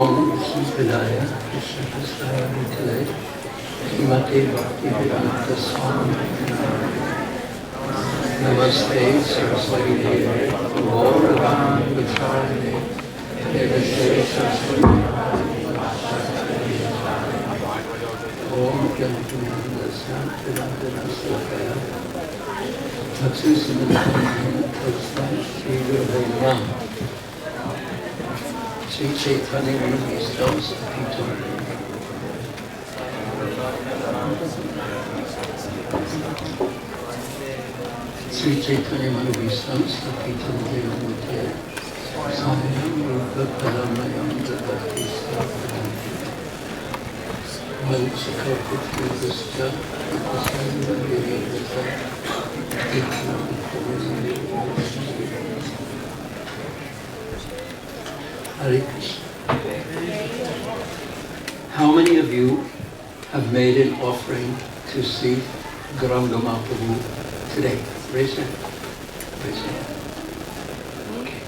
Om Srila Krishna Prasthaya Srimati Radharani Swami Namaste Saraswati Devi Goverdhan Vicharani Devotee Saraswati Om Yantunanda Santidandana Slakaya Matsusimana Prasthaya Sri Vrindavan Sri Chaitanya Mahaprabhu Feet. Sri Chaitanya Mahaprabhu Feet. Sahayam Rupa Padamayam Jagati Stapam Vanchakapitya Hare Krishna. How many of you have made an offering to see Gaura Mahaprabhu today? Raise your hand. Raise your hand. Okay.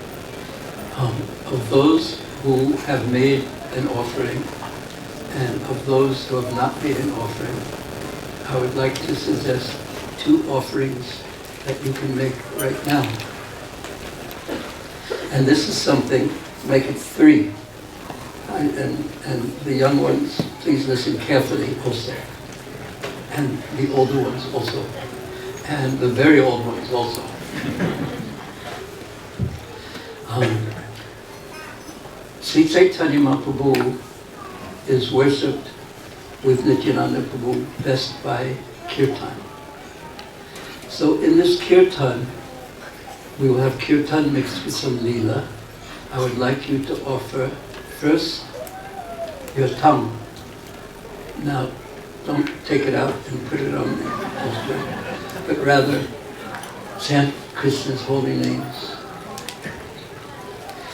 Of those who have made an offering and of those who have not made an offering, I would like to suggest 2 offerings that you can make right now. And this is something. Make it 3. And the young ones, please listen carefully also. And the older ones also. And the very old ones also. Sri Chaitanya Mahaprabhu is worshipped with Nityananda Prabhu best by Kirtan. So in this Kirtan, we will have Kirtan mixed with some Lila. I would like you to offer first your tongue. Now, don't take it out and put it on the altar, but rather chant Krishna's holy names.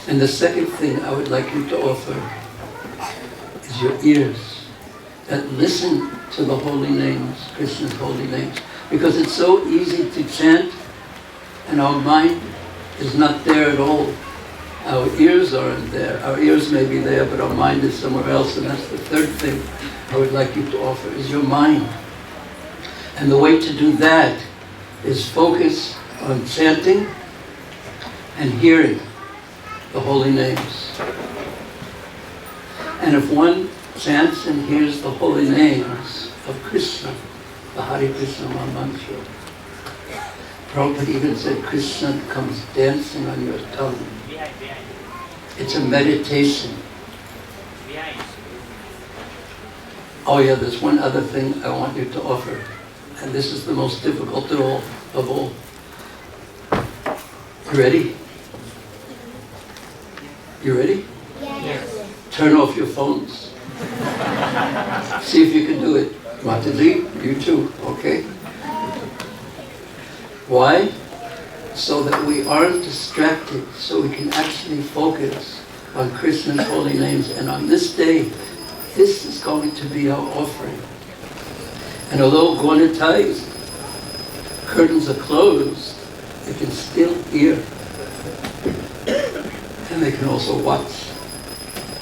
And the second thing I would like you to offer is your ears that listen to the holy names, Krishna's holy names, because it's so easy to chant and our mind is not there at all. Our ears aren't there. Our ears may be there, but our mind is somewhere else. And that's the third thing I would like you to offer, is your mind. And the way to do that is focus on chanting and hearing the holy names. And if one chants and hears the holy names of Krishna, the Hare Krishna Mahamantra, Prabhupada even said Krishna comes dancing on your tongue. It's a meditation. Oh yeah, there's one other thing I want you to offer. And this is the most difficult of all. You ready? You ready? Yes. Turn off your phones. See if you can do it. Mataji, you too, okay? Why? So that we aren't distracted, so we can actually focus on Krishna's holy names. And on this day, this is going to be our offering. And although Gaunatai's curtains are closed, they can still hear. And they can also watch.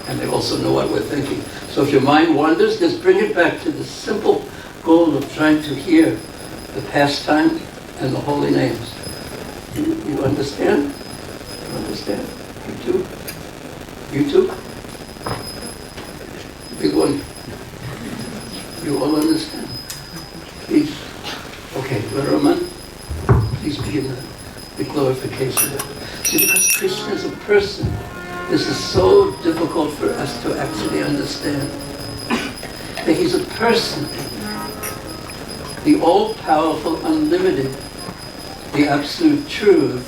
And they also know what we're thinking. So if your mind wanders, just bring it back to the simple goal of trying to hear the pastime and the holy names. You understand? You understand? You too? You too? Big one. You all understand? Please. Okay, Raman, please begin the glorification. See, because Krishna is a person, this is so difficult for us to actually understand. That he's a person, the all-powerful, unlimited, the absolute truth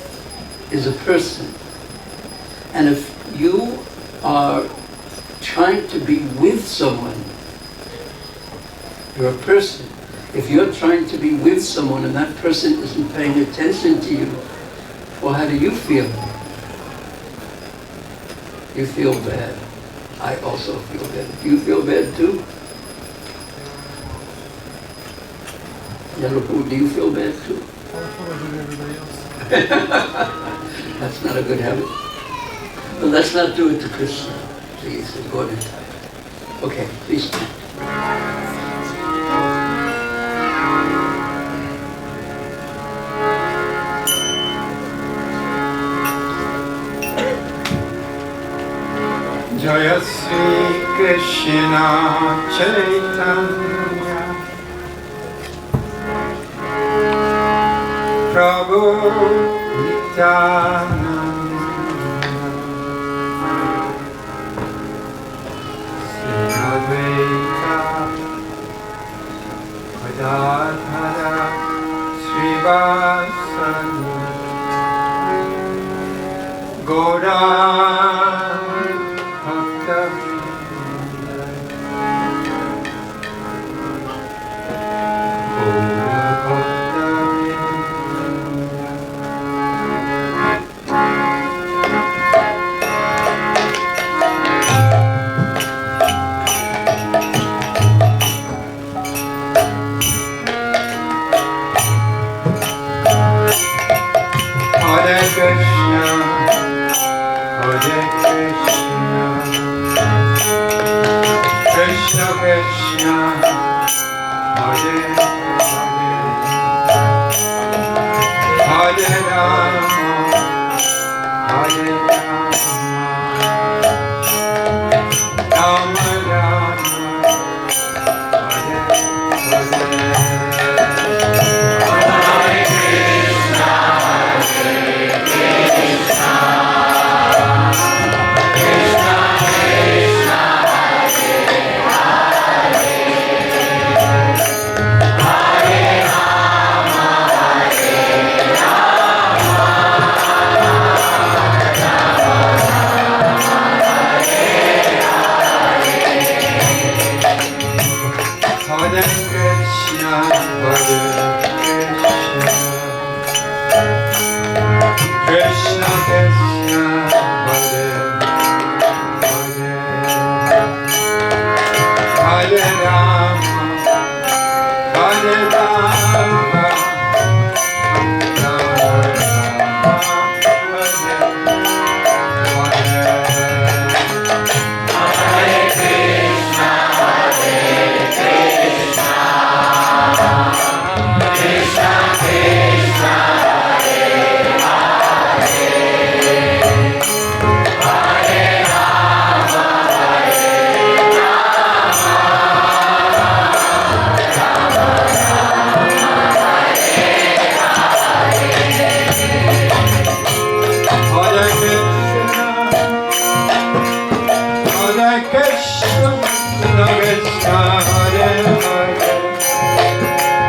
is a person. And if you are trying to be with someone, you're a person. If you're trying to be with someone and that person isn't paying attention to you, well, how do you feel? You feel bad. I also feel bad. Do you feel bad too? Yellow, do you feel bad too? That's not a good habit. But let's not do it to Krishna. please, and Goverdhan. Okay, please stand. Jaya Sri Krishna Chaitanya Prabhu Advaita Gadadhara Srivasani Gaura Hare Krishna, Hare Krishna, Krishna Krishna, Hare Hare, Hare Rama, Hare Rama, Rama Rama, Hare Krishna Krishna, Hare Hare,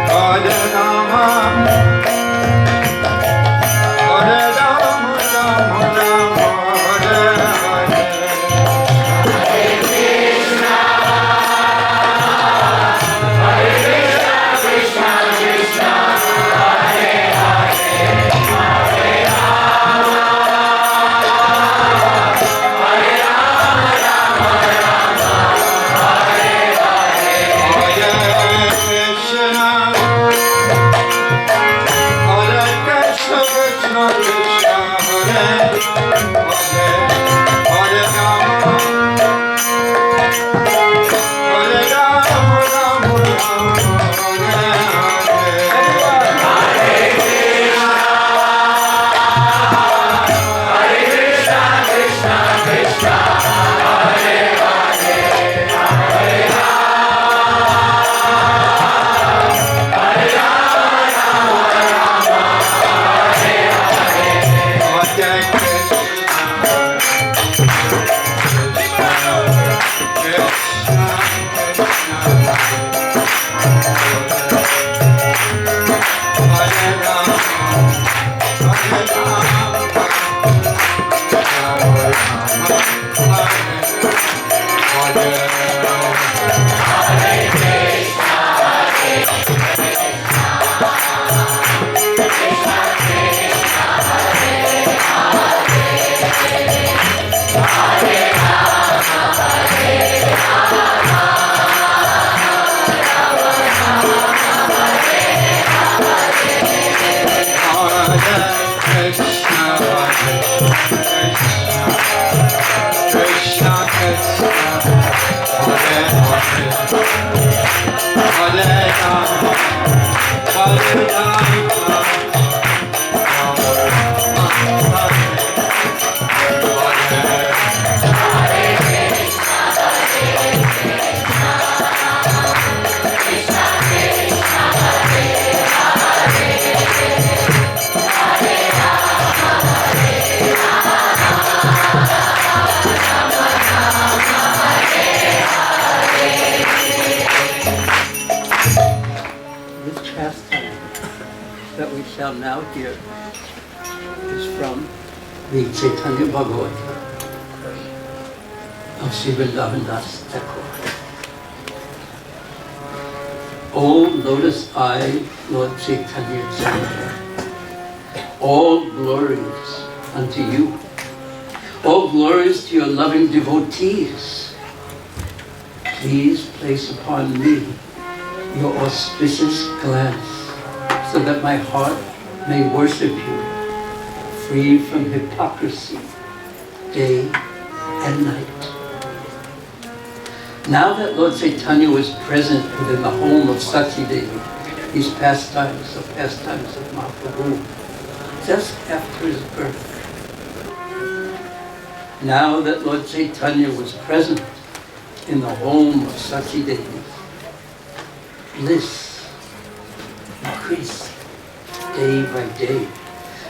Hare Rama, Hare Rama, Rama Rama, Hare Krishna, Krishna Krishna, Krishna That we shall now hear is from the Chaitanya Bhagavata of Sri Vrindavan Das Thakur. O lotus-eyed Lord Chaitanya Chandra, all glories unto you, all glories to your loving devotees. Please place upon me your auspicious glance, so that my heart may worship you, free from hypocrisy, day and night. Now that Lord Caitanya was present within the home of Sachi Devi, these pastimes, the pastimes of Mahaprabhu, just after his birth. Now that Lord Caitanya was present in the home of Sachi Devi, bliss increased day by day.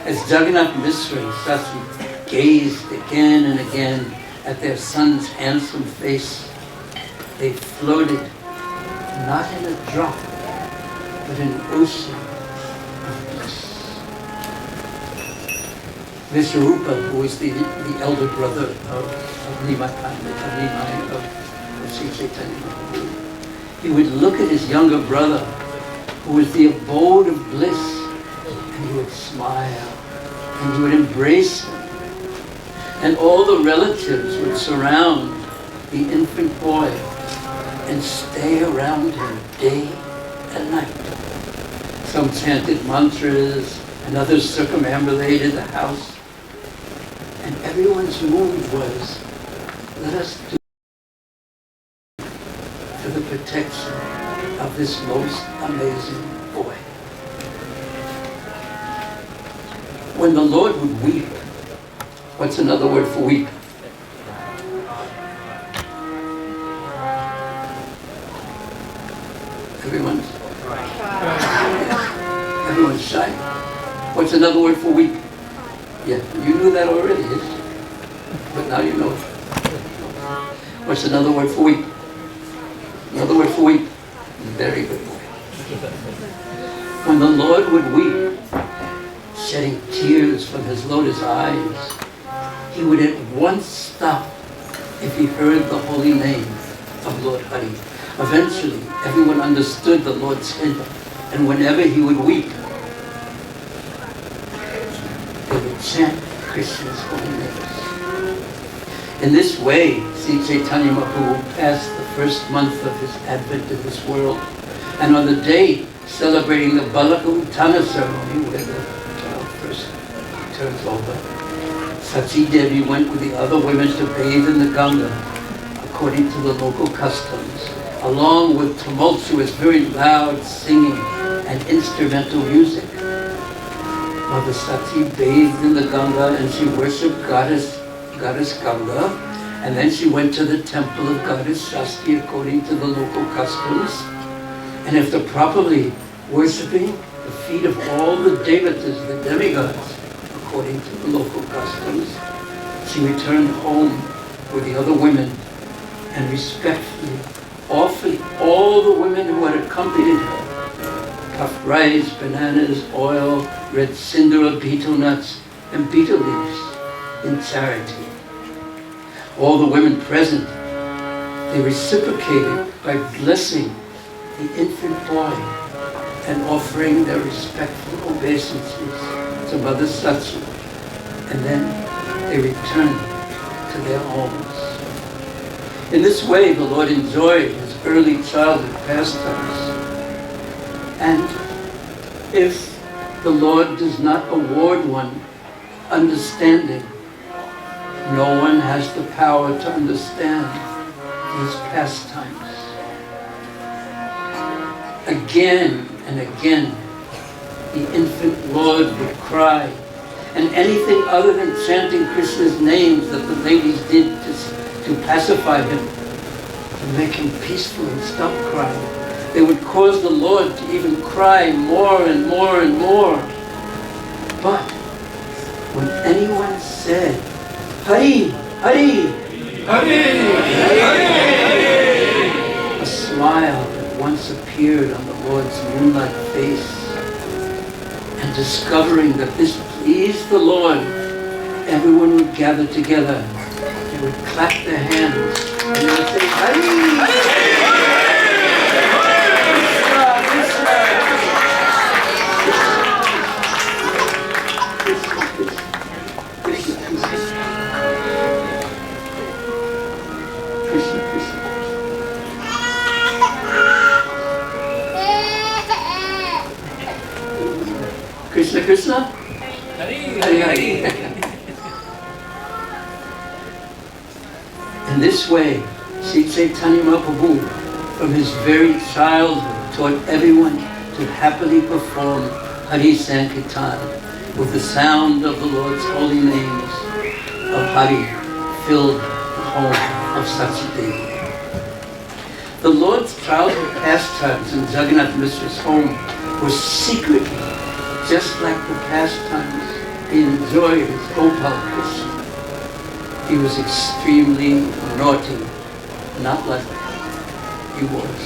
As Jagannath Mishra and Sachi gazed again and again at their son's handsome face, they floated not in a drop, but in an ocean of bliss. Vishwarupa, who was the elder brother of Nimai of Sri Chaitanya Mahaprabhu, he would look at his younger brother, who was the abode of bliss, and he would smile, and he would embrace him. And all the relatives would surround the infant boy and stay around him day and night. Some chanted mantras, and others circumambulated the house. And everyone's mood was, let us do for the protection of this most amazing boy. When the Lord would weep, what's another word for weep? Everyone's shy. What's another word for weep? Yeah, you knew that already, yes? But now you know it. What's another word for weep? Another word for weep. Very good boy. When the Lord would weep, shedding tears from his lotus eyes, he would at once stop if he heard the holy name of Lord Hari. Eventually, everyone understood the Lord's hint, and whenever he would weep, they would chant Krishna's holy names. In this way, Sri Chaitanya Mahaprabhu passed the first month of his advent in this world, and on the day celebrating the Balaka Uttana ceremony, where the child first turns over, Sachi Devi went with the other women to bathe in the Ganga, according to the local customs, along with tumultuous, very loud singing and instrumental music. Mother Sati bathed in the Ganga and she worshipped Goddess Ganga, and then she went to the temple of Goddess Shasti according to the local customs. And after properly worshipping the feet of all the devatas, the demigods, according to the local customs, she returned home with the other women and respectfully offered all the women who had accompanied her puffed rice, bananas, oil, red sindura, betel nuts, and betel leaves in charity. All the women present, they reciprocated by blessing the infant boy and offering their respectful obeisances to Mother Sachi, and then they returned to their homes. In this way, the Lord enjoyed his early childhood pastimes. And if the Lord does not award one understanding, no one has the power to understand these pastimes. Again and again, the infant Lord would cry. And anything other than chanting Krishna's names that the ladies did to pacify him, to make him peaceful and stop crying, they would cause the Lord to even cry more and more and more. But when anyone said, Hari, Hari, Hari, Hari, a smile at once appeared on the Lord's moonlight face, and discovering that this pleased the Lord, everyone would gather together. They would clap their hands and they would say, Hari! Krishna, Krishna? Hari, Hari. In this way, Sri Chaitanya Mahaprabhu, from his very childhood, taught everyone to happily perform Hari Sankirtan with the sound of the Lord's holy names of Hari filled the home of Sachidevi. The Lord's childhood pastimes in Jagannath Mishra's home were secretly just like the pastimes he enjoyed as Gopal Krishna. He was extremely naughty, not like he was.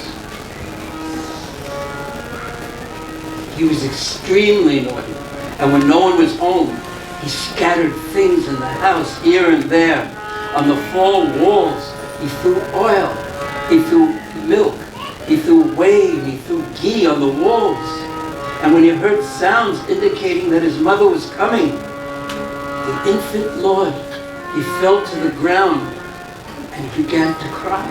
He was extremely naughty, and when no one was home, he scattered things in the house here and there. On the four walls, he threw oil, he threw milk, he threw whey, he threw ghee on the walls. And when he heard sounds indicating that his mother was coming, the infant Lord, he fell to the ground and began to cry.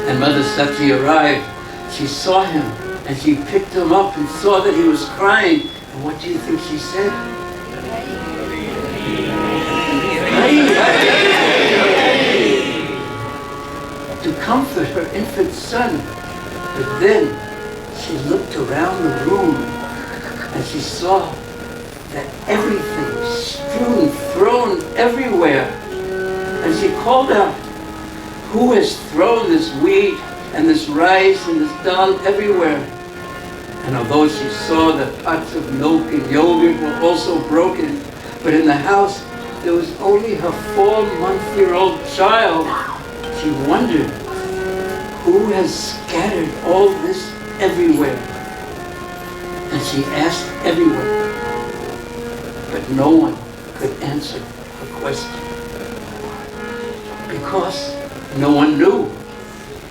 And Mother Sati arrived. She saw him and she picked him up and saw that he was crying. And what do you think she said? To comfort her infant son. But then she looked around the room and she saw that everything was strewn, thrown everywhere. And she called out, who has thrown this wheat and this rice and this dal everywhere? And although she saw that pots of milk and yogurt were also broken, but in the house there was only her 4-month-old child, she wondered, who has scattered all this everywhere? And she asked everyone, but no one could answer her question. Because no one knew.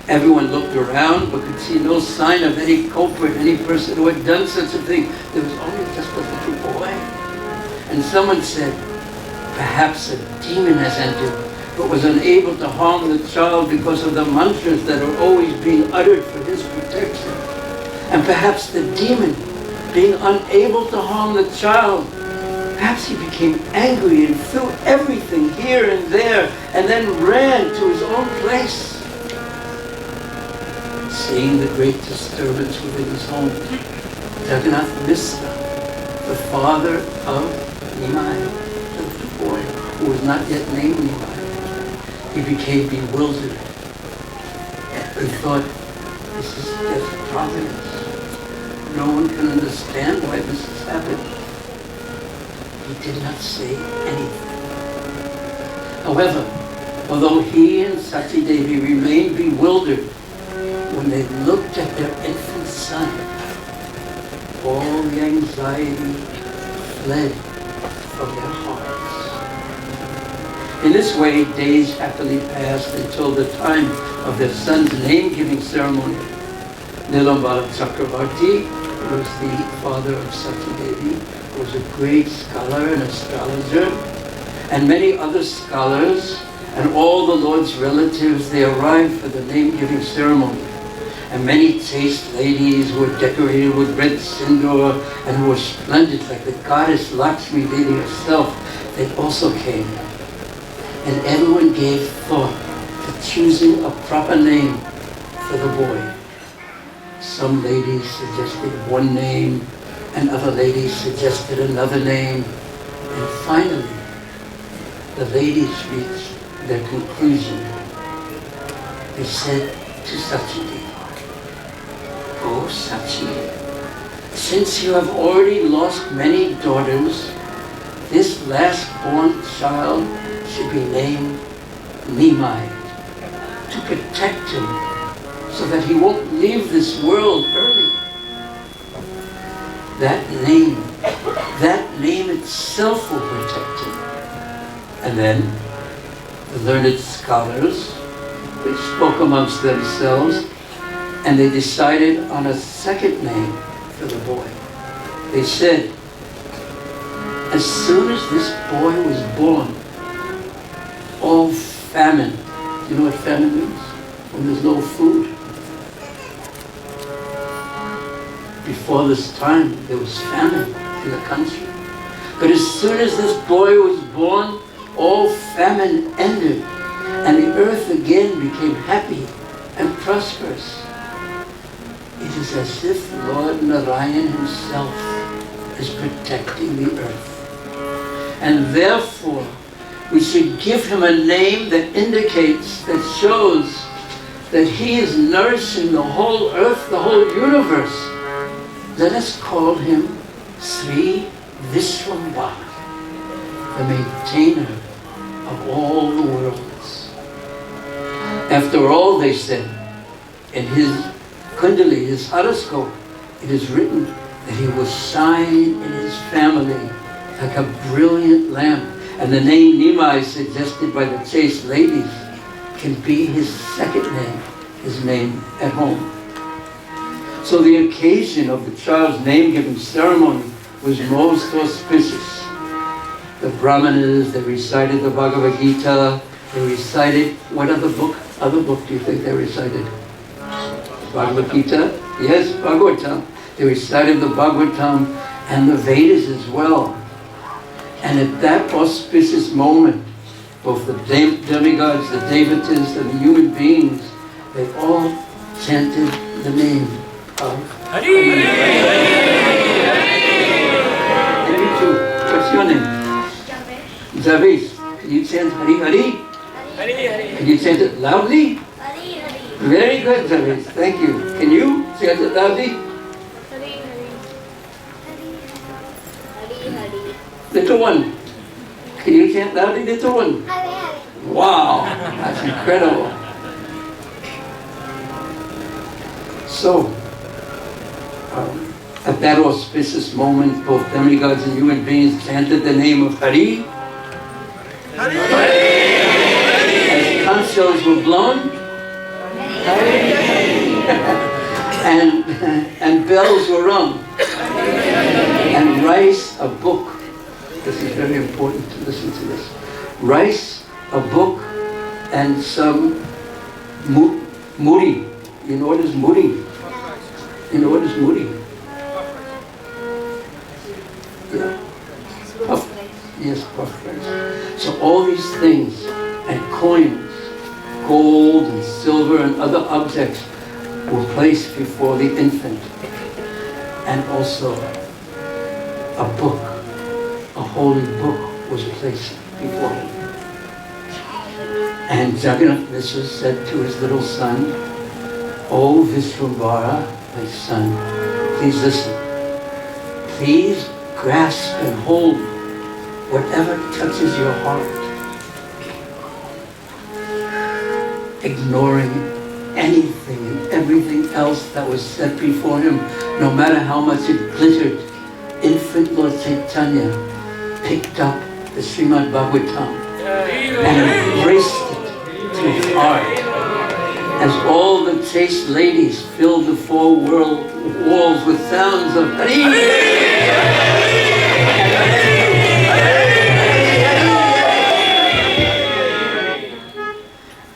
Everyone looked around but could see no sign of any culprit, any person who had done such a thing. There was only just a little boy. And someone said, perhaps a demon has entered, but was unable to harm the child because of the mantras that are always being uttered for his protection. And perhaps the demon, being unable to harm the child, perhaps he became angry and threw everything here and there and then ran to his own place. Seeing the great disturbance within his home, Jagannath Mishra, the father of Nimai, the boy who was not yet named Nimai, he became bewildered. He thought, this is just providence. No one can understand why this has happened. He did not say anything. However, although he and Sati Devi remained bewildered, when they looked at their infant son, all the anxiety fled from their hearts. In this way, days happily passed until the time of their son's name-giving ceremony. Nilambara Chakravarti, who was the father of Sati Devi, was a great scholar and astrologer, and many other scholars, and all the Lord's relatives, they arrived for the name-giving ceremony. And many chaste ladies who were decorated with red sindoor and who were splendid like the goddess Lakshmi Devi herself, they also came. And everyone gave thought to choosing a proper name for the boy. Some ladies suggested one name, and other ladies suggested another name. And finally, the ladies reached their conclusion. They said to Sachideva, "Oh Sachi, since you have already lost many daughters, this last born child should be named Nimai, to protect him so that he won't leave this world early." That name itself will protect him. And then the learned scholars, they spoke amongst themselves, and they decided on a second name for the boy. They said, as soon as this boy was born, all famine, you know what famine means? When there's no food. Before this time, there was famine in the country. But as soon as this boy was born, all famine ended, and the earth again became happy and prosperous. It is as if Lord Narayan himself is protecting the earth. And therefore, we should give him a name that indicates, that shows that he is nourishing the whole earth, the whole universe. Let us call him Sri Vishwambara, the maintainer of all the worlds. After all, they said, in his Kundali, his horoscope, it is written that he will shine in his family like a brilliant lamp. And the name Nimai, suggested by the chaste ladies, can be his second name, his name at home. So the occasion of the child's name-giving ceremony was most auspicious. The Brahmanas, they recited the Bhagavad Gita, they recited, what other book do you think they recited? Bhagavad Gita? Yes, Bhagavatam. They recited the Bhagavatam and the Vedas as well. And at that auspicious moment, both the demigods, the devotees, and the human beings, they all chanted the name of Hari. And you too. What's your name? Javis. Can you chant Hari Hari? Hari Hari. Can you chant it loudly? Hari Hari. Very good, Javis. Thank you. Can you chant it loudly? Hari Hari. Hari Hari. Little one. Can you chant loudly, little one? Hari Hari. Wow, that's incredible. So, at that auspicious moment, both demigods and human beings chanted the name of Hari. Hari. As conch shells were blown, and bells were rung, and rice, a book. This is very important to listen to this. Rice, a book, and some muri. You know what is muri? You know what is muri? Yeah. Yes, puff rice. So all these things and coins, gold and silver and other objects were placed before the infant. And also a book, a holy book was placed before him. And Jagannath Mishra said to his little son, "O Vishwambara, my son, please listen. Please grasp and hold whatever touches your heart, ignoring anything and everything else that was set before him, no matter how much it glittered." Infant Lord Caitanya picked up the Srimad Bhagavatam and embraced it to his heart, as all the chaste ladies filled the four walls with sounds of Hari.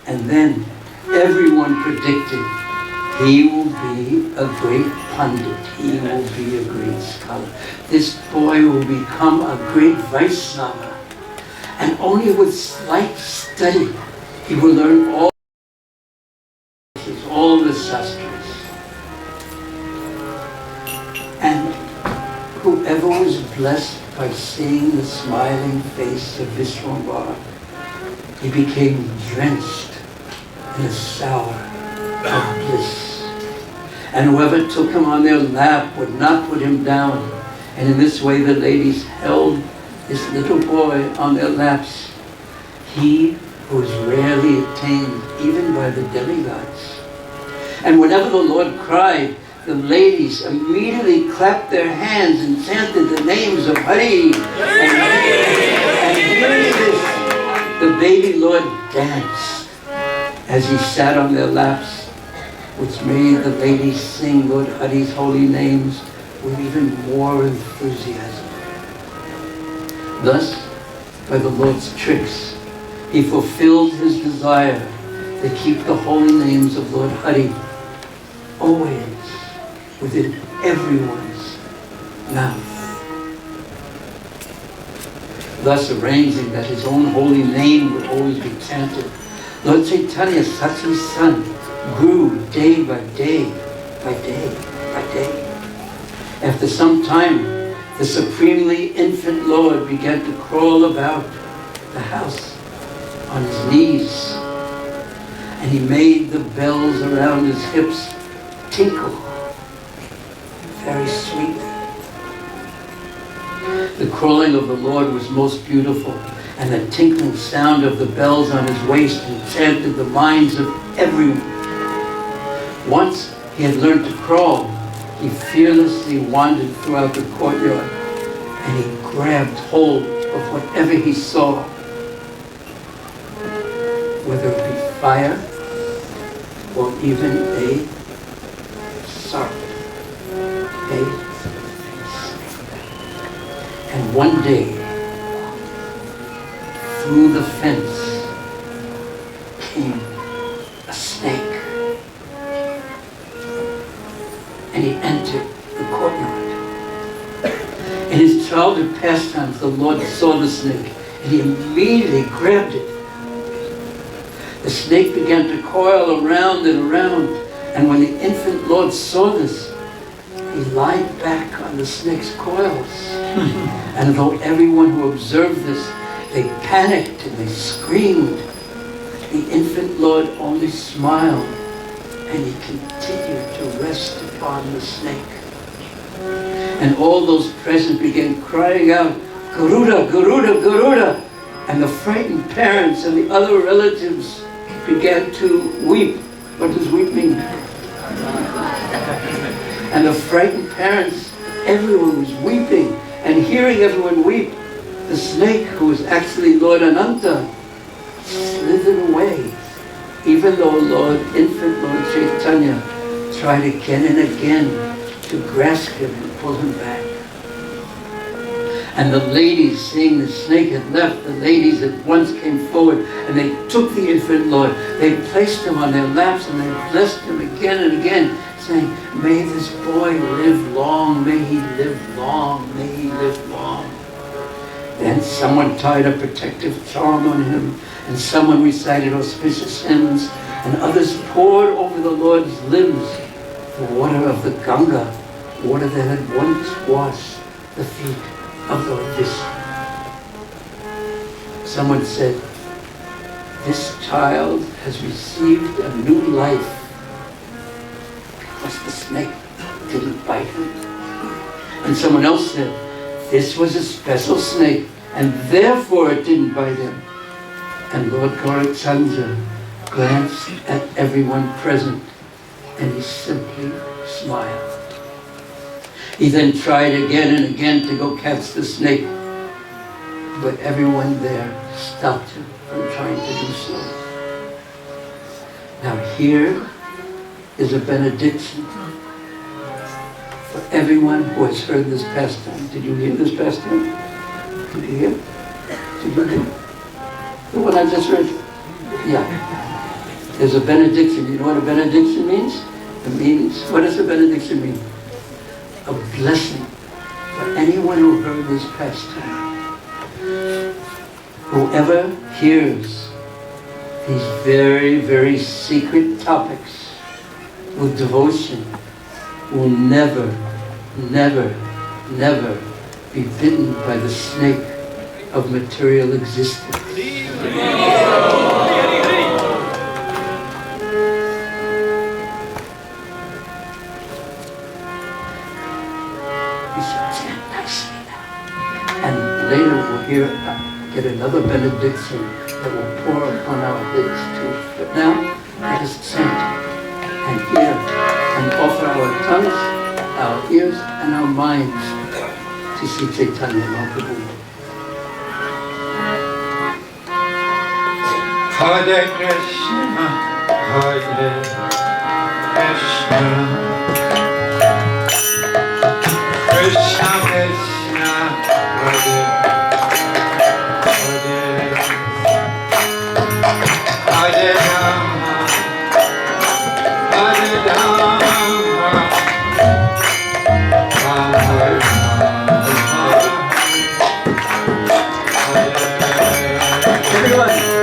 And then everyone predicted he will be a great Pandit, he will be a great scholar. This boy will become a great Vaishnava. And only with slight study, he will learn all the shastras. whoever was blessed by seeing the smiling face of Vishwambara, he became drenched in a shower of bliss. And whoever took him on their lap would not put him down. And in this way the ladies held this little boy on their laps. He who was rarely attained even by the demigods. And whenever the Lord cried, the ladies immediately clapped their hands and chanted the names of Hari. And hearing this, the baby Lord danced as he sat on their laps, which made the ladies sing Lord Hari's holy names with even more enthusiasm. Thus, by the Lord's tricks, he fulfilled his desire to keep the holy names of Lord Hari always within everyone's mouth. Thus arranging that his own holy name would always be chanted, Lord Chaitanya, Sachi's son, grew day by day, by day, by day. After some time, the supremely infant Lord began to crawl about the house on his knees, and he made the bells around his hips tinkle very sweetly. The crawling of the Lord was most beautiful, and the tinkling sound of the bells on his waist enchanted the minds of everyone. Once he had learned to crawl, he fearlessly wandered throughout the courtyard, and he grabbed hold of whatever he saw, whether it be fire or even a serpent. And one day, through the fence came a snake, and he entered the courtyard. In his childhood pastimes, the Lord saw the snake, and he immediately grabbed it. The snake began to coil around and around, and when the infant Lord saw this, he lied back on the snake's coils. And though everyone who observed this, they panicked and they screamed, the infant Lord only smiled, and he continued to rest upon the snake. And all those present began crying out, Garuda, Garuda, Garuda! And the frightened parents and the other relatives began to weep. What does weep mean? And the frightened parents, everyone was weeping. And hearing everyone weep, the snake, who was actually Lord Ananta, slithered away, even though infant Lord Chaitanya tried again and again to grasp him and pull him back. And the ladies, seeing the snake had left, the ladies at once came forward and they took the infant Lord. They placed him on their laps and they blessed him again and again, saying, may this boy live long, may he live long, may he live long. Then someone tied a protective charm on him, and someone recited auspicious hymns, and others poured over the Lord's limbs the water of the Ganga, water that had once washed the feet of Lord Vishnu. Someone said, this child has received a new life because the snake didn't bite him. And someone else said, this was a special snake and therefore it didn't bite him. And Lord Gaura Purnima glanced at everyone present and he simply smiled. He then tried again and again to go catch the snake, but everyone there stopped him from trying to do so. Now here is a benediction for everyone who has heard this pastime. Did you hear this pastime? Did you hear? Did you hear? The one I just read? Yeah. There's a benediction. You know what a benediction means? It means, what does a benediction mean? A blessing for anyone who heard this pastime. Whoever hears these very, very secret topics with devotion will never, never, never be bitten by the snake of material existence. He said, chant nicely now. And later we'll get another benediction that will pour upon our heads too. But now, let us chant and hear and offer our tongues, our ears, and our minds to see Chaitanya Mahaprabhu. Hare Krishna, Hare Krishna, Krishna Krishna, Hare Hare, Hare Rama, Hare Rama, Rama Rama, Everyone.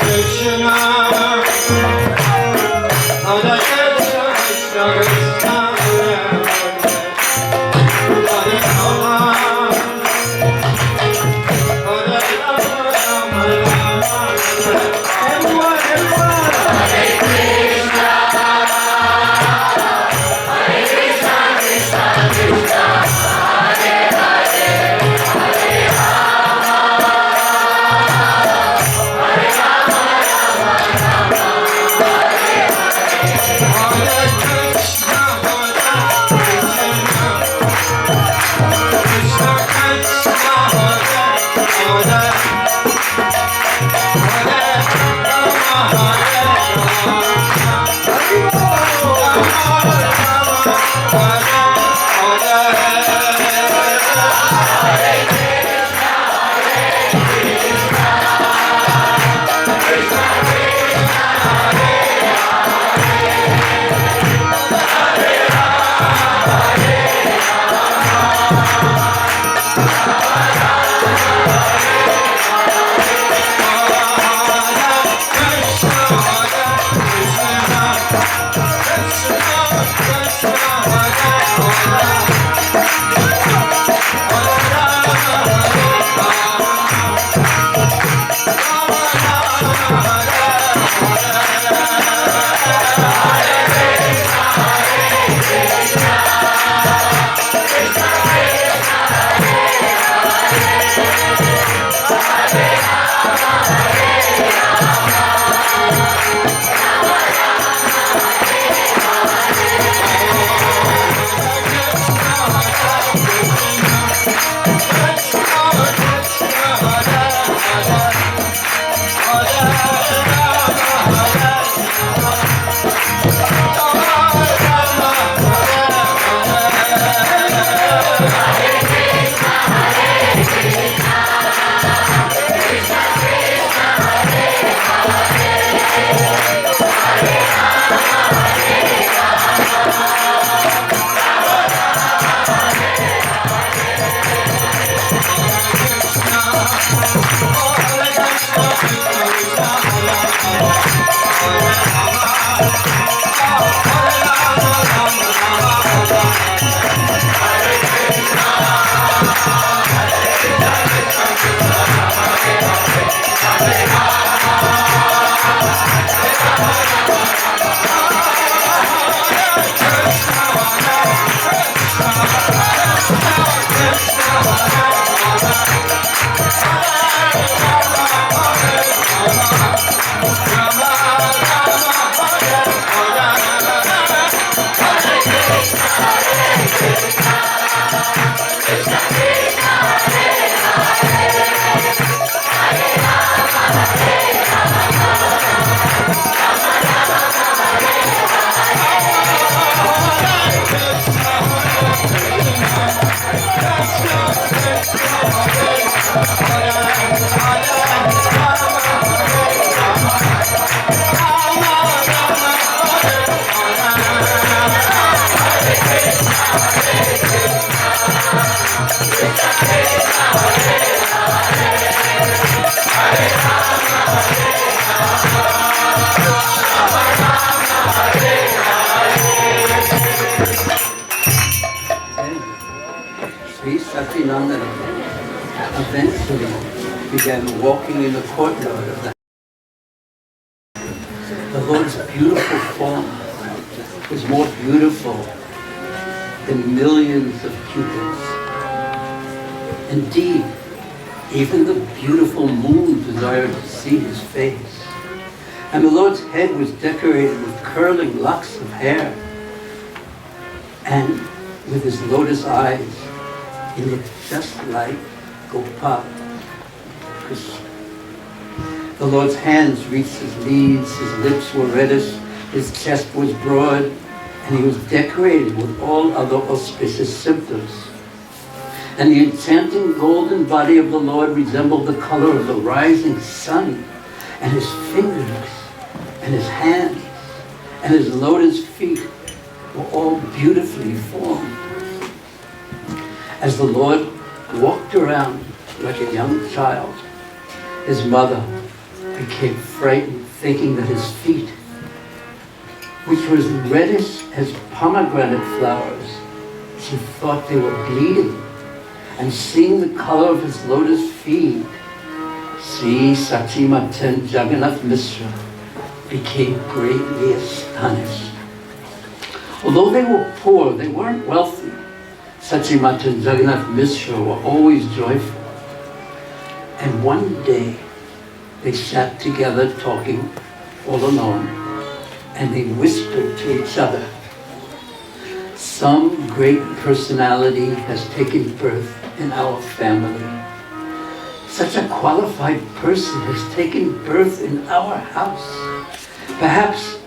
Krishna eventually began walking in the courtyard of the Lord's beautiful form was more beautiful than millions of cupids. Indeed, even the beautiful moon desired to see his face. And the Lord's head was decorated with curling locks of hair. And with his lotus eyes, he looked just like Gopal Krishna. The Lord's hands reached his knees, his lips were reddish, his chest was broad, and he was decorated with all other auspicious symptoms. And the enchanting golden body of the Lord resembled the color of the rising sun, and his fingers, and his hands, and his lotus feet were all beautifully formed. As the Lord walked around like a young child, his mother became frightened, thinking that his feet, which was reddish as pomegranate flowers, she thought they were bleeding. And seeing the color of his lotus feet, Srimati Jagannath Mishra became greatly astonished. Although they were poor, they weren't wealthy. Srimati Jagannath Mishra were always joyful. And one day, they sat together talking all alone, and they whispered to each other, "Some great personality has taken birth in our family. Such a qualified person has taken birth in our house. Perhaps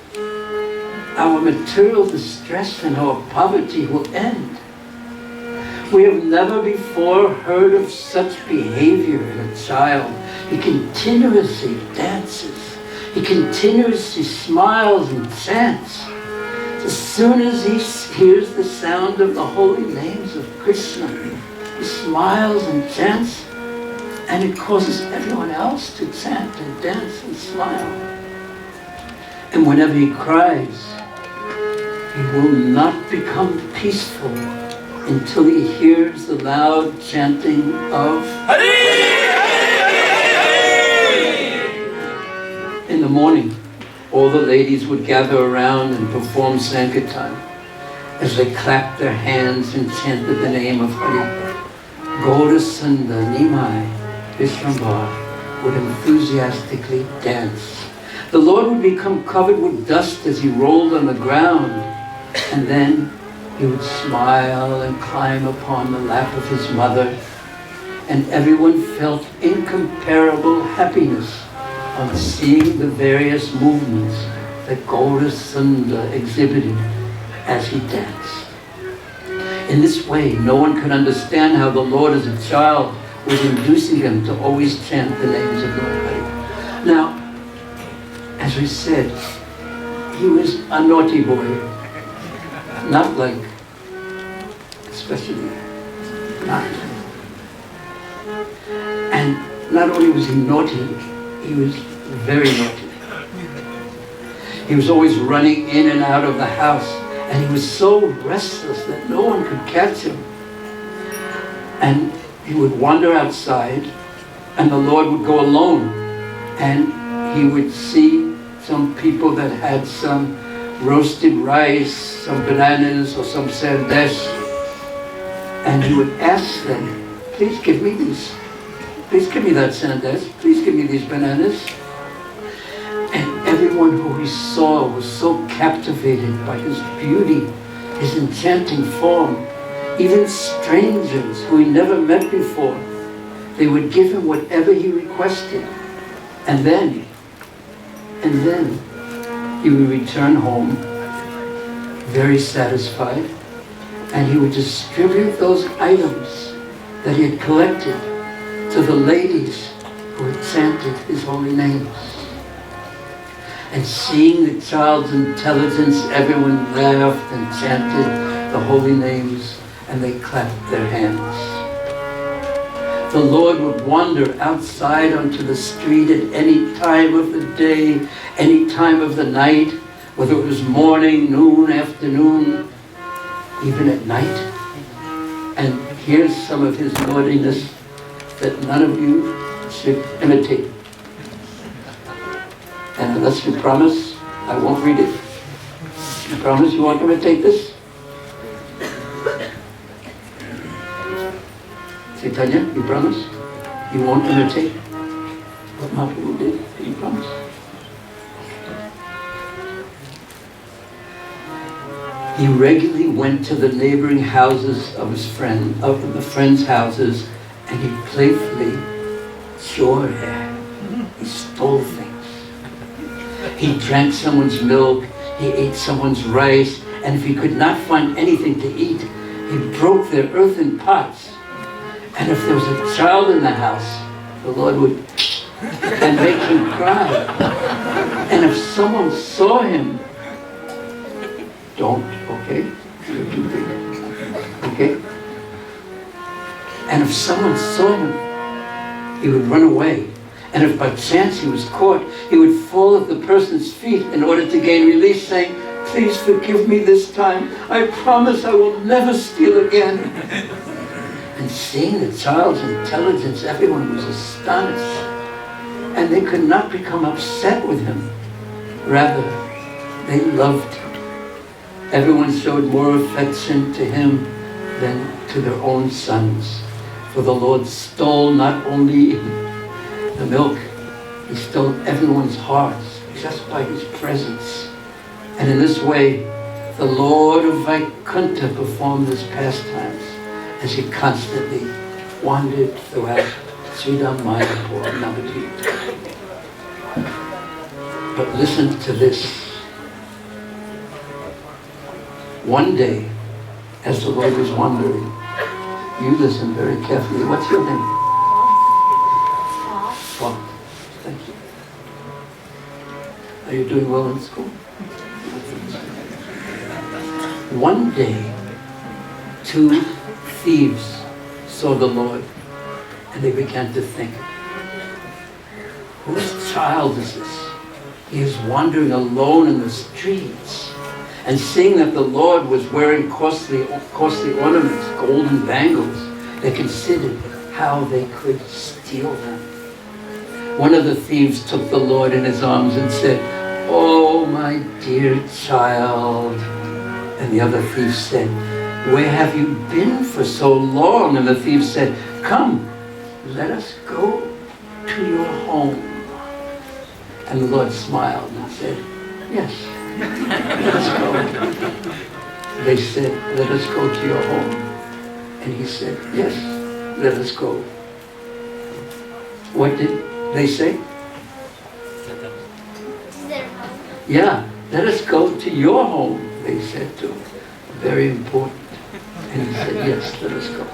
our material distress and our poverty will end. We have never before heard of such behavior in a child. He continuously dances. He continuously smiles and chants. As soon as he hears the sound of the holy names of Krishna, he smiles and chants, and it causes everyone else to chant and dance and smile. And whenever he cries, he will not become peaceful until he hears the loud chanting of Hari! In the morning, all the ladies would gather around and perform Sankirtan. As they clapped their hands and chanted the name of Hari, Gaura Purnima would enthusiastically dance. The Lord would become covered with dust as he rolled on the ground, and then he would smile and climb upon the lap of his mother, and everyone felt incomparable happiness on seeing the various movements that Gaura Sunda exhibited as he danced. In this way, no one could understand how the Lord as a child was inducing them to always chant the names of Lord Hari. Now, as we said, he was a naughty boy. Not like, especially, not. And not only was he naughty, he was very naughty. He was always running in and out of the house, and he was so restless that no one could catch him. And he would wander outside, and the Lord would go alone, and he would see some people that had some roasted rice, some bananas, or some sandesh, and he would ask them, please give me these. Please give me that sandesh. Please give me these bananas. And everyone who he saw was so captivated by his beauty, his enchanting form. Even strangers who he never met before, they would give him whatever he requested. And then he would return home very satisfied, and he would distribute those items that he had collected to the ladies who had chanted his holy names. And seeing the child's intelligence, everyone laughed and chanted the holy names, and they clapped their hands. The Lord would wander outside onto the street at any time of the day, any time of the night, whether it was morning, noon, afternoon, even at night. And here's some of his naughtiness that none of you should imitate. And unless you promise, I won't read it. You promise you won't imitate this? Chaitanya, you promise? You won't imitate what Mahaprabhu did? You promise? He regularly went to the neighboring houses of his friend, of the friends' houses, and he playfully chore hair. He stole things. He drank someone's milk, he ate someone's rice, and if he could not find anything to eat, he broke their earthen pots. And if there was a child in the house, the Lord would and make him cry. And if someone saw him, don't, okay? Okay? And if someone saw him, he would run away. And if by chance he was caught, he would fall at the person's feet in order to gain release, saying, please forgive me this time. I promise I will never steal again. And seeing the child's intelligence, everyone was astonished. And they could not become upset with him. Rather, they loved him. Everyone showed more affection to him than to their own sons. For the Lord stole not only the milk, he stole everyone's hearts just by his presence. And in this way, the Lord of Vaikuntha performed his pastimes as he constantly wandered throughout Sridham Mayapur Navadvip. But listen to this. One day, as the Lord was wandering, you listen very carefully. What's your name? Well, thank you. Are you doing well in school? One day, two thieves saw the Lord, and they began to think, whose child is this? He is wandering alone in the streets. And seeing that the Lord was wearing costly ornaments, golden bangles, they considered how they could steal them. One of the thieves took the Lord in his arms and said, oh, my dear child. And the other thief said, where have you been for so long? And the thief said, come, let us go to your home. And the Lord smiled and said, yes, let us go. They said, let us go to your home. And he said, yes, let us go. What did they say? Yeah, let us go to your home, they said to him. Very important. And he said, yes, let us go.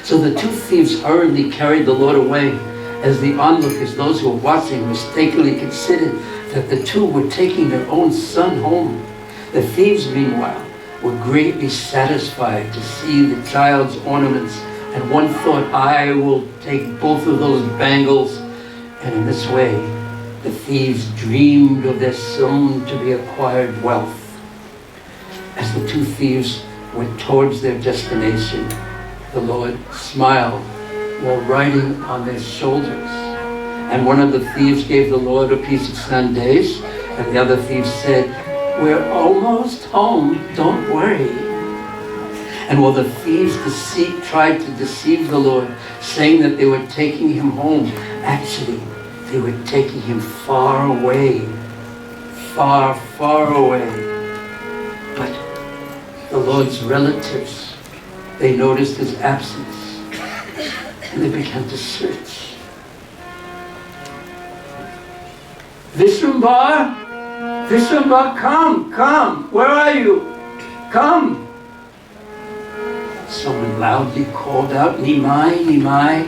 So the two thieves hurriedly carried the Lord away, as the onlookers, those who were watching, mistakenly considered that the two were taking their own son home. The thieves, meanwhile, were greatly satisfied to see the child's ornaments, and one thought, I will take both of those bangles. And in this way, The thieves dreamed of their soon-to-be acquired wealth. As the two thieves went towards their destination, the Lord smiled while riding on their shoulders. And one of the thieves gave the Lord a piece of sandesh, and the other thief said, "We're almost home, don't worry." And while the thieves tried to deceive the Lord, saying that they were taking him home, actually, they were taking him far away. Far, far away. But the Lord's relatives, they noticed his absence, and they began to search. "Vishwambar, Vishwambar, come, where are you? Come." Someone loudly called out, "Nimai, Nimai,"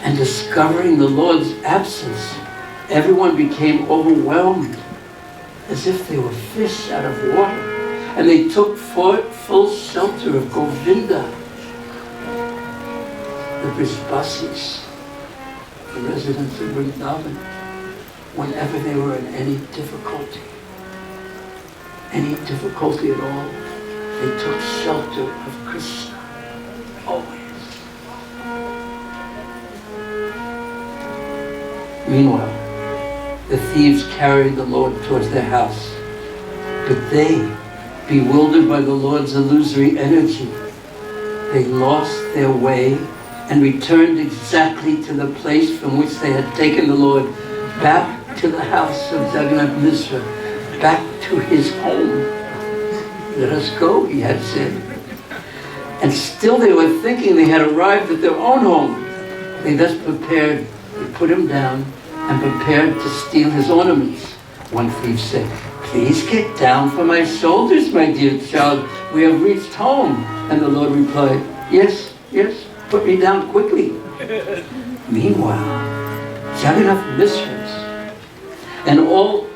and discovering the Lord's absence, everyone became overwhelmed, as if they were fish out of water, and they took full shelter of Govinda. The Brishbasis, the residents of Vrindavan, whenever they were in any difficulty at all, they took shelter of Krishna, always. Meanwhile, the thieves carried the Lord towards their house, but they, bewildered by the Lord's illusory energy, they lost their way and returned exactly to the place from which they had taken the Lord, back to the house of Jagannath Mishra, back to his home. "Let us go," he had said. And still they were thinking they had arrived at their own home. They thus prepared to put him down and prepared to steal his ornaments. One thief said, "Please get down from my shoulders, my dear child. We have reached home." And the Lord replied, Yes, put me down quickly." Meanwhile, Jagannath Mishras and all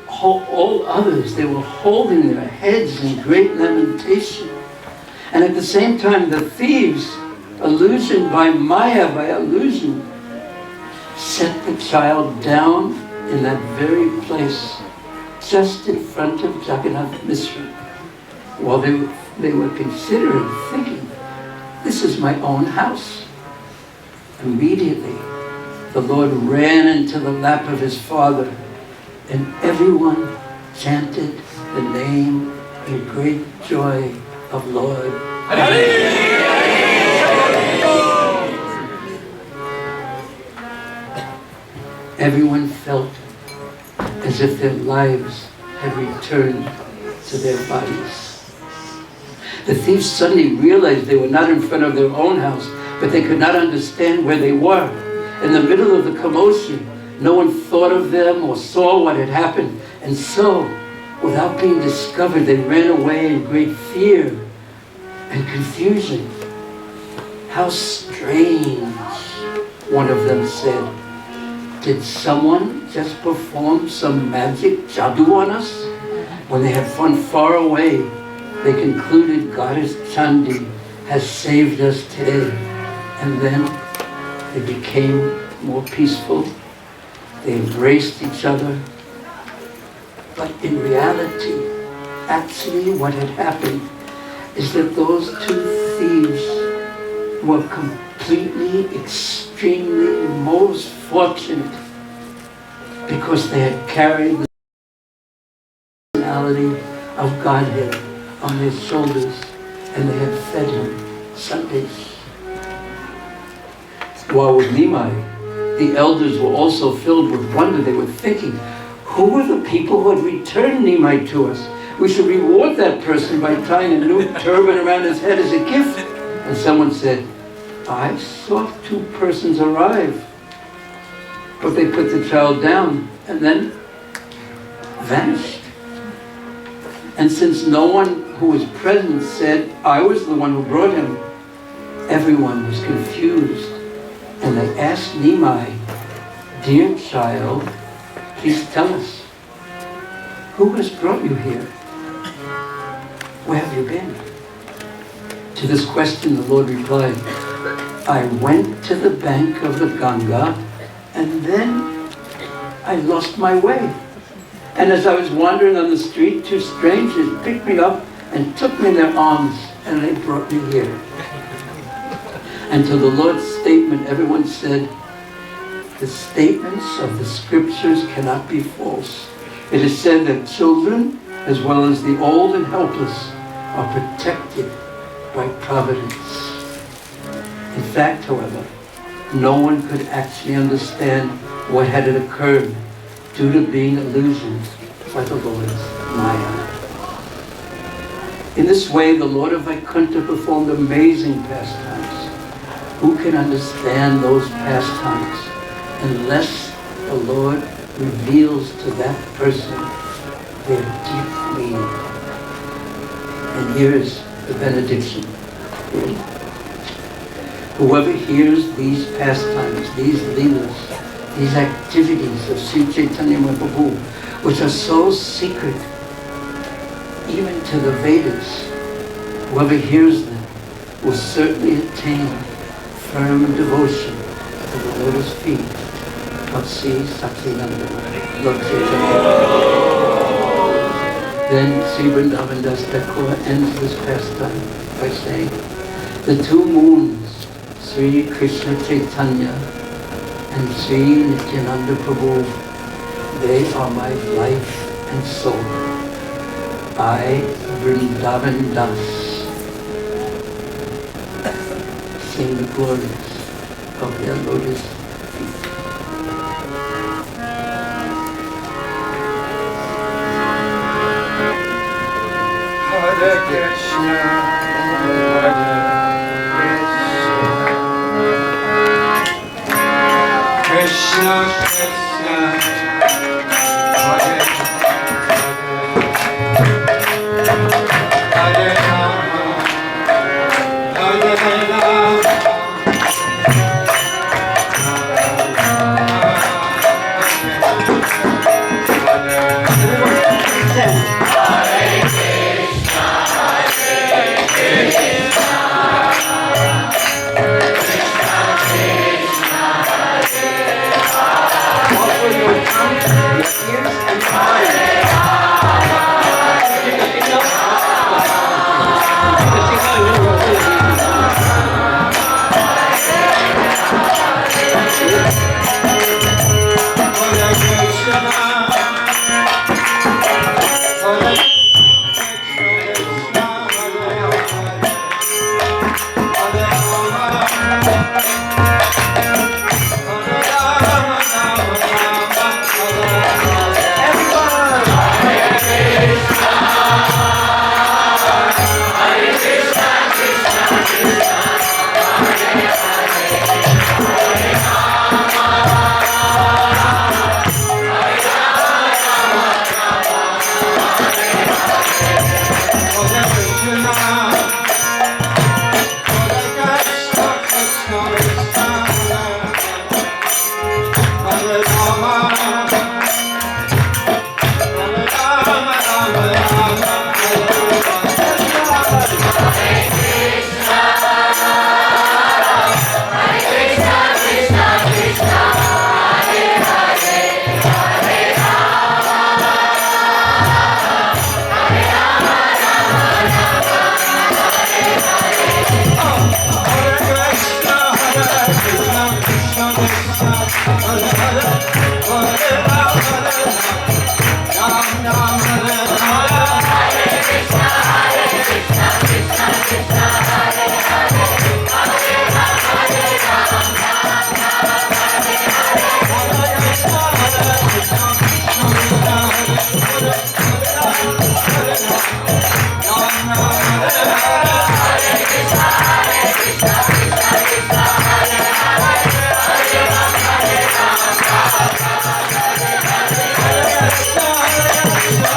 others, they were holding their heads in great lamentation. And at the same time, the thieves, illusioned by Maya, by illusion, set the child down in that very place, just in front of Jagannath Mishra, while they were considering, thinking, "This is my own house." Immediately, the Lord ran into the lap of his father, and everyone chanted the name in great joy of Lord. Everyone felt as if their lives had returned to their bodies. The thieves suddenly realized they were not in front of their own house, but they could not understand where they were. In the middle of the commotion, no one thought of them or saw what had happened. And so, without being discovered, they ran away in great fear and confusion. "How strange," one of them said. "Did someone just perform some magic jadoo on us?" When they had gone far away, they concluded Goddess Chandi has saved us today. And then they became more peaceful. They embraced each other. But in reality, actually what had happened is that those two thieves were completely, extremely, most fortunate because they had carried the personality of Godhead on their shoulders and they had fed him Sundays. While with Nimai, the elders were also filled with wonder. They were thinking, who were the people who had returned Nimai to us? We should reward that person by tying a new turban around his head as a gift. And someone said, I saw two persons arrive. But they put the child down and then vanished. And since no one who was present said, I was the one who brought him, everyone was confused. And they asked Nimai, dear child, please tell us, who has brought you here? Where have you been? To this question, the Lord replied, I went to the bank of the Ganga, and then I lost my way. And as I was wandering on the street, two strangers picked me up and took me in their arms, and they brought me here. And to the Lord's statement, everyone said, the statements of the scriptures cannot be false. It is said that children, as well as the old and helpless, are protected by providence. In fact, however, no one could actually understand what had occurred due to being illusioned by the Lord's Maya. In this way, the Lord of Vaikuntha performed amazing pastimes. Who can understand those pastimes unless the Lord reveals to that person their deep meaning? And here is the benediction. Whoever hears these pastimes, these leelas, these activities of Sri Chaitanya Mahaprabhu, which are so secret, even to the Vedas, whoever hears them will certainly attain firm devotion to the lotus feet of Sri Sachidananda, Lord Caitanya. Then Sri Vrindavan Das Thakur ends this pastime by saying, the two moons, Sri Krishna Chaitanya and Sri Nityananda Prabhu, they are my life and soul. I, Vrindavan Das, sing the glories of their lotus feet. Hare Krishna, Hare Krishna, Krishna, Hare Hare Rama, Hare Rama. Krishna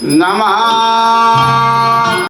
Namah